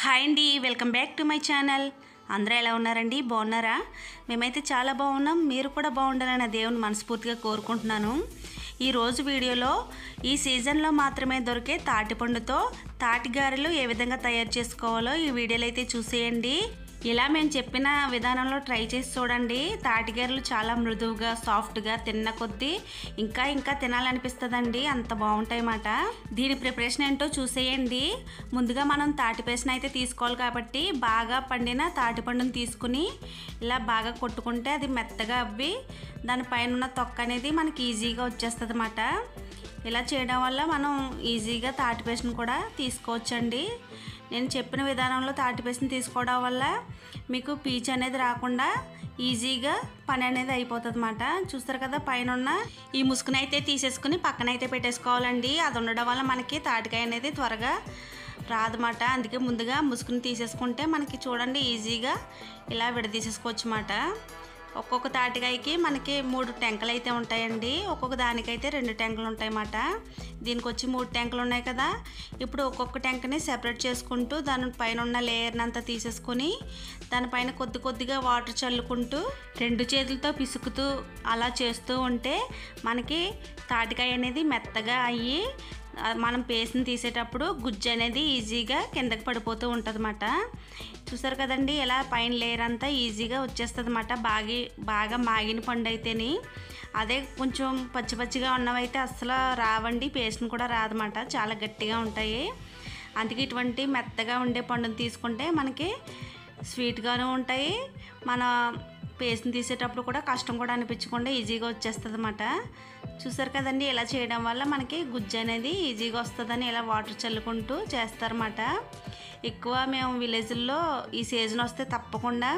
Hi అండి, welcome back to my channel. అందరూ ఎలా ఉన్నారండి? బాగున్నారా? మేమైతే చాలా బాగున్నాం. మీరు కూడా బాగుండాలని దేవుని మనస్ఫూర్తిగా కోరుకుంటున్నాను. ఈరోజు వీడియోలో ఈ సీజన్లో మాత్రమే దొరికే తాటిపండుతో తాటిగారెలు ఏ విధంగా తయారు చేసుకోవాలో ఈ వీడియోలో అయితే చూసేయండి. ఇలా మేము చెప్పిన విధానంలో ట్రై చేసి చూడండి. తాటిగారెలు చాలా మృదువుగా సాఫ్ట్గా తిన్న కొద్దీ ఇంకా తినాలనిపిస్తుందండి. అంత బాగుంటాయి అన్నమాట. దీని ప్రిపరేషన్ ఏంటో చూసేయండి. ముందుగా మనం తాటిపేసన అయితే తీసుకోవాలి కాబట్టి బాగా పండిన తాటిపండుని తీసుకుని ఇలా బాగా కొట్టుకుంటే అది మెత్తగా అవ్వి దానిపైన ఉన్న తొక్క అనేది మనకి ఈజీగా వచ్చేస్తుంది అన్నమాట. ఇలా చేయడం వల్ల మనం ఈజీగా తాటిపేసను కూడా తీసుకోవచ్చండి. నేను చెప్పిన విధానంలో తాటిపేసను తీసుకోవడం వల్ల మీకు పీచు అనేది రాకుండా ఈజీగా పని అనేది అయిపోతుంది అన్నమాట. చూస్తారు కదా, పైన ఉన్న ఈ ముసుగుని అయితే తీసేసుకుని పక్కన అయితే పెట్టేసుకోవాలండి. అది ఉండడం వల్ల మనకి తాటికాయ అనేది త్వరగా రాదన్నమాట. అందుకే ముందుగా ముసుగుని తీసేసుకుంటే మనకి చూడండి ఈజీగా ఇలా విడదీసేసుకోవచ్చు అన్నమాట. ఒక్కొక్క తాటికాయకి మనకి 3 టెంకలు అయితే ఉంటాయండి. ఒక్కొక్క దానికైతే 2 టెంకలు ఉంటాయన్నమాట. దీనికి వచ్చి 3 టెంకలు ఉన్నాయి కదా. ఇప్పుడు ఒక్కొక్క టెంకని సెపరేట్ చేసుకుంటూ దానిపైన ఉన్న లేయర్ని అంతా తీసేసుకొని దానిపైన కొద్దిగా వాటర్ చల్లుకుంటూ 2 చేతులతో పిసుకుతూ అలా చేస్తూ ఉంటే మనకి తాటికాయ అనేది మెత్తగా అయ్యి మనం పేస్ట్ని తీసేటప్పుడు గుజ్జు అనేది ఈజీగా కిందకి పడిపోతూ ఉంటుంది అన్నమాట. చూసారు కదండి, ఇలా పైన లేయర్ అంతా ఈజీగా వచ్చేస్తుంది అన్నమాట. బాగా మాగిన పండు అయితేని. అదే కొంచెం పచ్చిగా ఉన్నవైతే అస్సలు రావండి, పేస్ట్ని కూడా రాదన్నమాట. చాలా గట్టిగా ఉంటాయి. అందుకే ఇటువంటి మెత్తగా ఉండే పండుని తీసుకుంటే మనకి స్వీట్గాను ఉంటాయి. మన పేస్ట్ని తీసేటప్పుడు కూడా కష్టం కూడా అనిపించకుండా ఈజీగా వచ్చేస్తుంది అన్నమాట. చూసారు కదండి, ఇలా చేయడం వల్ల మనకి గుజ్జు అనేది ఈజీగా వస్తుందని ఇలా వాటర్ చల్లుకుంటూ చేస్తారన్నమాట. ఎక్కువ మేము విలేజ్ల్లో ఈ సీజన్ వస్తే తప్పకుండా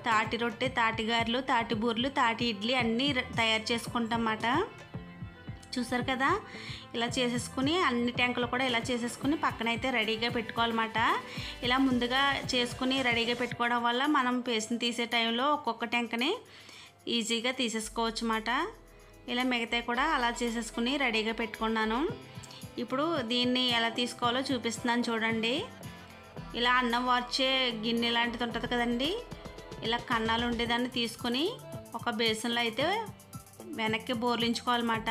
తాటి రొట్టె, తాటిగారెలు, తాటి బూరెలు, తాటి ఇడ్లీ అన్నీ తయారు చేసుకుంటాం అన్నమాట. చూసారు కదా, ఇలా చేసేసుకుని అన్ని ట్యాంకులు కూడా ఇలా చేసేసుకుని పక్కన అయితే రెడీగా పెట్టుకోవాలన్నమాట. ఇలా ముందుగా చేసుకుని రెడీగా పెట్టుకోవడం వల్ల మనం పేస్ట్ని తీసే టైంలో ఒక్కొక్క ట్యాంక్ని ఈజీగా తీసేసుకోవచ్చు అన్నమాట. ఇలా మిగతా కూడా అలా చేసేసుకుని రెడీగా పెట్టుకున్నాను. ఇప్పుడు దీన్ని ఎలా తీసుకోవాలో చూపిస్తున్నాను చూడండి. ఇలా అన్నం వార్చే గిన్నె లాంటిది ఉంటుంది కదండి, ఇలా కన్నాలు ఉండేదాన్ని తీసుకొని ఒక బేసన్లో అయితే వెనక్కి బోర్లించుకోవాలన్నమాట.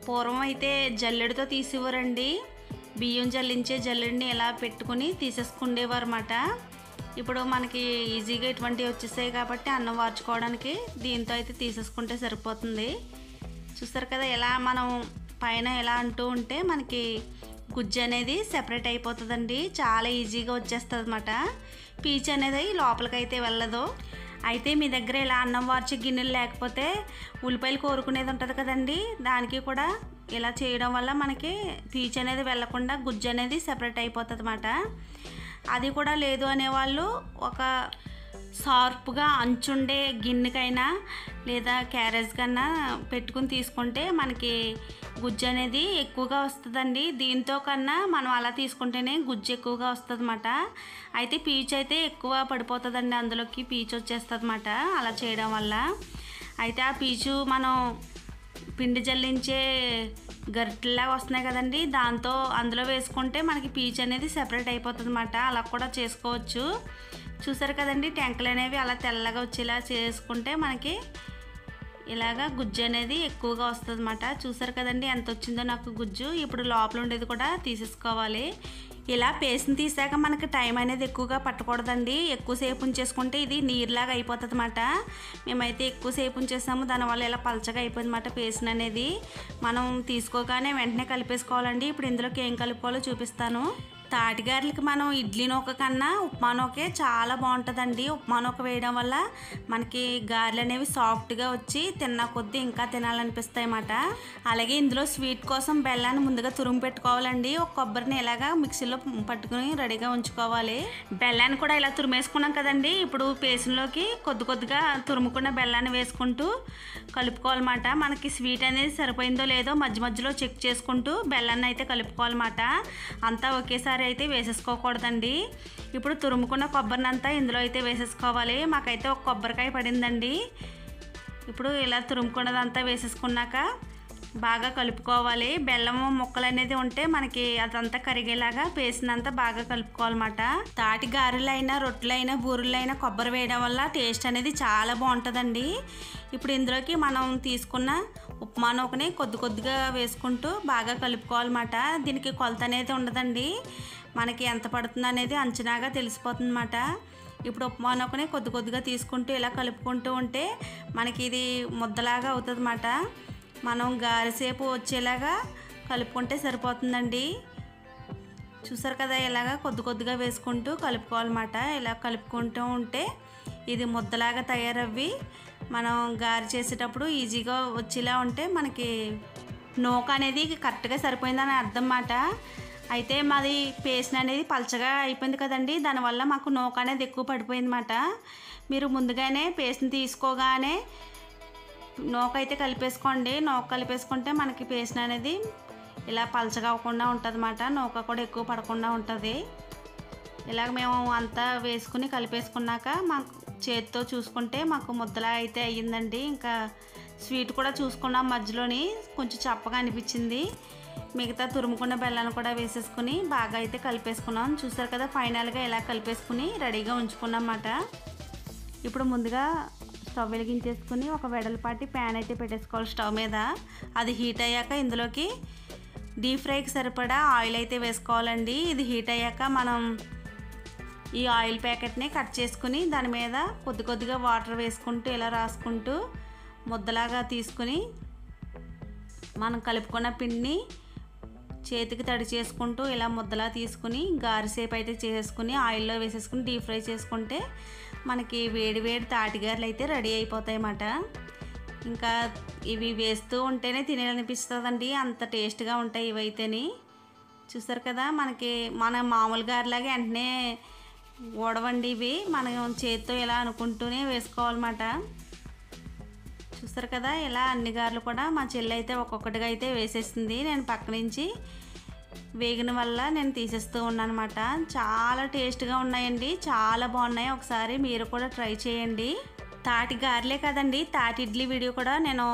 పూర్వం అయితే జల్లెడితో తీసేవారండి. బియ్యం జల్లించే జల్లెడిని ఇలా పెట్టుకుని తీసేసుకునేవారు అన్నమాట. ఇప్పుడు మనకి ఈజీగా ఇటువంటివి వచ్చేసాయి కాబట్టి అన్నం వార్చుకోవడానికి దీంతో అయితే తీసేసుకుంటే సరిపోతుంది. చూస్తారు కదా, ఇలా మనం పైన ఎలా అంటూ ఉంటే మనకి గుజ్జు అనేది సెపరేట్ అయిపోతుందండి. చాలా ఈజీగా వచ్చేస్తుంది అన్నమాట. పీచు అనేది లోపలికైతే వెళ్ళదు. అయితే మీ దగ్గర ఇలా అన్నం వార్చే గిన్నెలు లేకపోతే ఉల్లిపాయలు కోరుకునేది ఉంటుంది కదండి, దానికి కూడా ఇలా చేయడం వల్ల మనకి పీచు అనేది వెళ్ళకుండా గుజ్జు అనేది సెపరేట్ అయిపోతుంది అన్నమాట. అది కూడా లేదు అనేవాళ్ళు ఒక షార్ప్గా అంచుండే గిన్నెకైనా లేదా క్యారేజ్ కన్నా పెట్టుకుని తీసుకుంటే మనకి గుజ్జు అనేది ఎక్కువగా వస్తుందండి. దీంతో కన్నా మనం అలా తీసుకుంటేనే గుజ్జు ఎక్కువగా వస్తుంది అన్నమాట. అయితే పీచు అయితే ఎక్కువ పడిపోతుందండి, అందులోకి పీచు వచ్చేస్తుంది అన్నమాట అలా చేయడం వల్ల. అయితే ఆ పీచు మనం పిండి జల్లించే గరిటెలాగా వస్తున్నాయి కదండి, దాంతో అందులో వేసుకుంటే మనకి పీచు అనేది సెపరేట్ అయిపోతుంది అన్నమాట. అలా కూడా చేసుకోవచ్చు. చూసారు కదండి, టెంకలు అనేవి అలా తెల్లగా వచ్చేలా చేసుకుంటే మనకి ఇలాగా గుజ్జు అనేది ఎక్కువగా వస్తుంది అన్నమాట. చూసారు కదండి ఎంత వచ్చిందో నాకు గుజ్జు. ఇప్పుడు లోపల ఉండేది కూడా తీసేసుకోవాలి. ఇలా పేస్ట్ని తీసాక మనకి టైం అనేది ఎక్కువగా పట్టకూడదండి. ఎక్కువసేపు ఉంచేసుకుంటే ఇది నీరులాగా అయిపోతుంది అన్నమాట. మేమైతే ఎక్కువసేపు ఉంచేసాము, దానివల్ల ఇలా పలచగా అయిపోయింది అన్నమాట. పేస్ట్ అనేది మనం తీసుకోగానే వెంటనే కలిపేసుకోవాలండి. ఇప్పుడు ఇందులోకి ఏం కలుపుకోవాలో చూపిస్తాను. తాటిగారెలకి మనం ఇడ్లీ నూక కన్నా ఉప్మా నూకే చాలా బాగుంటుందండి. ఉప్మా నూక వేయడం వల్ల మనకి గారెలు అనేవి సాఫ్ట్గా వచ్చి తిన్న కొద్దీ ఇంకా తినాలనిపిస్తాయి అన్నమాట. అలాగే ఇందులో స్వీట్ కోసం బెల్లాన్ని ముందుగా తురుము పెట్టుకోవాలండి. ఒక కొబ్బరిని ఇలాగా మిక్సీలో పట్టుకుని రెడీగా ఉంచుకోవాలి. బెల్లాన్ని కూడా ఇలా తురిమేసుకున్నాం కదండి. ఇప్పుడు పేస్ట్లోకి కొద్దిగా తురుముకున్న బెల్లాన్ని వేసుకుంటూ కలుపుకోవాలన్నమాట. మనకి స్వీట్ అనేది సరిపోయిందో లేదో మధ్యలో చెక్ చేసుకుంటూ బెల్లాన్ని అయితే కలుపుకోవాలన్నమాట. అంతా ఒకేసారి అయితే వేసేసుకోకూడదండి. ఇప్పుడు తురుముకున్న కొబ్బరిని అంతా ఇందులో అయితే వేసేసుకోవాలి. మాకైతే ఒక కొబ్బరికాయ పడిందండి. ఇప్పుడు ఇలా తురుముకున్నదంతా వేసేసుకున్నాక బాగా కలుపుకోవాలి. బెల్లం ముక్కలు అనేది ఉంటే మనకి అదంతా కరిగేలాగా పేస్ట్నంతా బాగా కలుపుకోవాలన్నమాట. తాటి గారెలైనా, రొట్టెలైనా, బూరెలైనా కొబ్బరి వేయడం వల్ల టేస్ట్ అనేది చాలా బాగుంటుందండి. ఇప్పుడు ఇందులోకి మనం తీసుకున్న ఉప్మా నూకని కొద్దిగా వేసుకుంటూ బాగా కలుపుకోవాలన్నమాట. దీనికి కొలత అనేది ఉండదండి, మనకి ఎంత పడుతుంది అనేది అంచనాగా తెలిసిపోతుందన్నమాట. ఇప్పుడు ఉప్మా నూకని కొద్దిగా తీసుకుంటూ ఇలా కలుపుకుంటూ ఉంటే మనకి ఇది ముద్దలాగా అవుతుంది అన్నమాట. మనం గారెసేపు వచ్చేలాగా కలుపుకుంటే సరిపోతుందండి. చూసారు కదా, ఇలాగా కొద్దిగా వేసుకుంటూ కలుపుకోవాలన్నమాట. ఇలా కలుపుకుంటూ ఉంటే ఇది ముద్దలాగా తయారవ్వి మనం గారె చేసేటప్పుడు ఈజీగా వచ్చేలా ఉంటే మనకి నూక అనేది కరెక్ట్గా సరిపోయిందని అర్థం అన్నమాట. అయితే మాది పేస్ట్ అనేది పలచగా అయిపోయింది కదండి, దానివల్ల మాకు నూక అనేది ఎక్కువ పడిపోయింది అన్నమాట. మీరు ముందుగానే పేస్ట్ని తీసుకోగానే నూక అయితే కలిపేసుకోండి. నూక కలిపేసుకుంటే మనకి పేస్ట్ అనేది ఇలా పలచగా అవ్వకుండా ఉంటుంది అన్నమాట. నూక కూడా ఎక్కువ పడకుండా ఉంటుంది. ఇలాగ మేము అంతా వేసుకుని కలిపేసుకున్నాక మాకు చేతితో చూసుకుంటే మాకు ముద్దలా అయితే అయ్యిందండి. ఇంకా స్వీట్ కూడా చూసుకున్నాం, మధ్యలోని కొంచెం చప్పగా అనిపించింది. మిగతా తురుముకున్న బెల్లాన్ని కూడా వేసేసుకుని బాగా అయితే కలిపేసుకున్నాం. చూసారు కదా, ఫైనల్గా ఇలా కలిపేసుకుని రెడీగా ఉంచుకున్నాం అన్నమాట. ఇప్పుడు ముందుగా స్టవ్ వెలిగించేసుకుని ఒక వెడల్పాటి ప్యాన్ అయితే పెట్టేసుకోవాలి స్టవ్ మీద. అది హీట్ అయ్యాక ఇందులోకి డీప్ ఫ్రైకి సరిపడా ఆయిల్ అయితే వేసుకోవాలండి. ఇది హీట్ అయ్యాక మనం ఈ ఆయిల్ ప్యాకెట్ని కట్ చేసుకుని దాని మీద కొద్దిగా వాటర్ వేసుకుంటూ ఇలా రాసుకుంటూ ముద్దలాగా తీసుకుని మనం కలుపుకున్న పిండిని చేతికి తడి చేసుకుంటూ ఇలా ముద్దలా తీసుకుని గారె షేప్ అయితే చేసుకుని ఆయిల్లో వేసేసుకుని డీప్ ఫ్రై చేసుకుంటే మనకి వేడి తాటిగారెలు అయితే రెడీ అయిపోతాయి అన్నమాట. ఇంకా ఇవి వేస్తూ ఉంటేనే తినాలనిపిస్తుందండి, అంత టేస్ట్గా ఉంటాయి ఇవైతేని. చూసారు కదా, మన మామూలు గారెలాగే వెంటనే ఓడవండి ఇవి. మనం చేతితో ఇలా అనుకుంటూనే వేసుకోవాలన్నమాట. చూసారు కదా, ఇలా అన్ని గారెలు కూడా మా చెల్లి అయితే ఒక్కొక్కటిగా అయితే వేసేసింది. నేను పక్క నుంచి వేగిన వల్ల నేను తీసేస్తూ ఉన్నాను అన్నమాట. చాలా టేస్ట్గా ఉన్నాయండి, చాలా బాగున్నాయి. ఒకసారి మీరు కూడా ట్రై చేయండి. తాటి గారెలే కదండి, తాటి ఇడ్లీ వీడియో కూడా నేను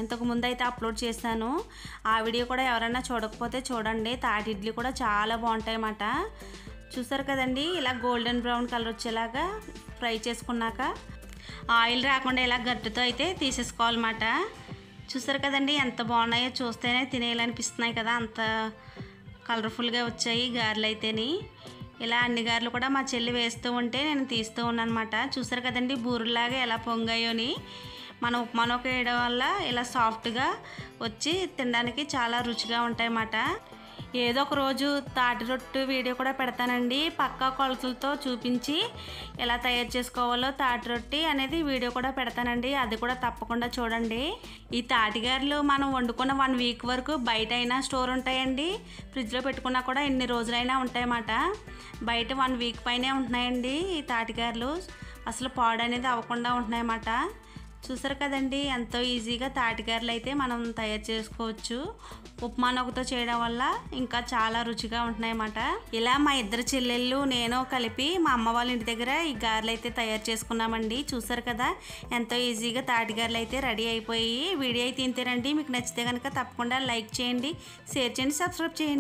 ఇంతకు ముందు అయితే అప్లోడ్ చేశాను. ఆ వీడియో కూడా ఎవరైనా చూడకపోతే చూడండి. తాటి ఇడ్లీ కూడా చాలా బాగుంటాయి అన్నమాట. చూసారు కదండి, ఇలా గోల్డెన్ బ్రౌన్ కలర్ వచ్చేలాగా ఫ్రై చేసుకున్నాక ఆయిల్ రాకుండా ఇలా గట్టితో అయితే తీసేసుకోవాలన్నమాట. చూసారు కదండి, ఎంత బాగున్నాయో, చూస్తేనే తినేయాలనిపిస్తున్నాయి కదా, అంత కలర్ఫుల్గా వచ్చాయి గారెలు అయితేని. ఇలా అన్ని గారెలు కూడా మా చెల్లి వేస్తూ ఉంటే నేను తీస్తూ ఉన్నాను అన్నమాట. చూసారు కదండి, బూరెలాగా ఎలా పొంగాయోని. మనం ఉప్మా నూక వేయడం వల్ల ఇలా సాఫ్ట్గా వచ్చి తినడానికి చాలా రుచిగా ఉంటాయన్నమాట. ఏదో ఒక రోజు తాటి రొట్టె వీడియో కూడా పెడతానండి, పక్కా కొలతలతో చూపించి ఎలా తయారు చేసుకోవాలో తాటి రొట్టె అనేది వీడియో కూడా పెడతానండి. అది కూడా తప్పకుండా చూడండి. ఈ తాటిగారెలు మనం వండుకున్న 1 వీక్ వరకు బయట అయినా స్టోర్ ఉంటాయండి, ఫ్రిడ్జ్లో పెట్టుకున్నా కూడా ఎన్ని రోజులైనా ఉంటాయన్నమాట. బయట 1 వీక్ పైనే ఉంటున్నాయండి ఈ తాటిగారెలు, అసలు పాడు అనేది అవ్వకుండా ఉంటున్నాయన్నమాట. చూసారు కదండి, ఎంతో ఈజీగా తాటిగారెలు అయితే మనం తయారు చేసుకోవచ్చు. ఉప్మా నూకతో చేయడం వల్ల ఇంకా చాలా రుచిగా ఉంటున్నాయన్నమాట. ఇలా మా ఇద్దరు చెల్లెళ్ళు నేను కలిపి మా అమ్మ వాళ్ళ ఇంటి దగ్గర ఈ గారెలు అయితే తయారు చేసుకున్నామండి. చూసారు కదా, ఎంతో ఈజీగా తాటిగారెలు అయితే రెడీ అయిపోయి. వీడియో అయితే ఇంతేనండి. మీకు నచ్చితే కనుక తప్పకుండా లైక్ చేయండి, షేర్ చేయండి, సబ్స్క్రైబ్ చేయండి.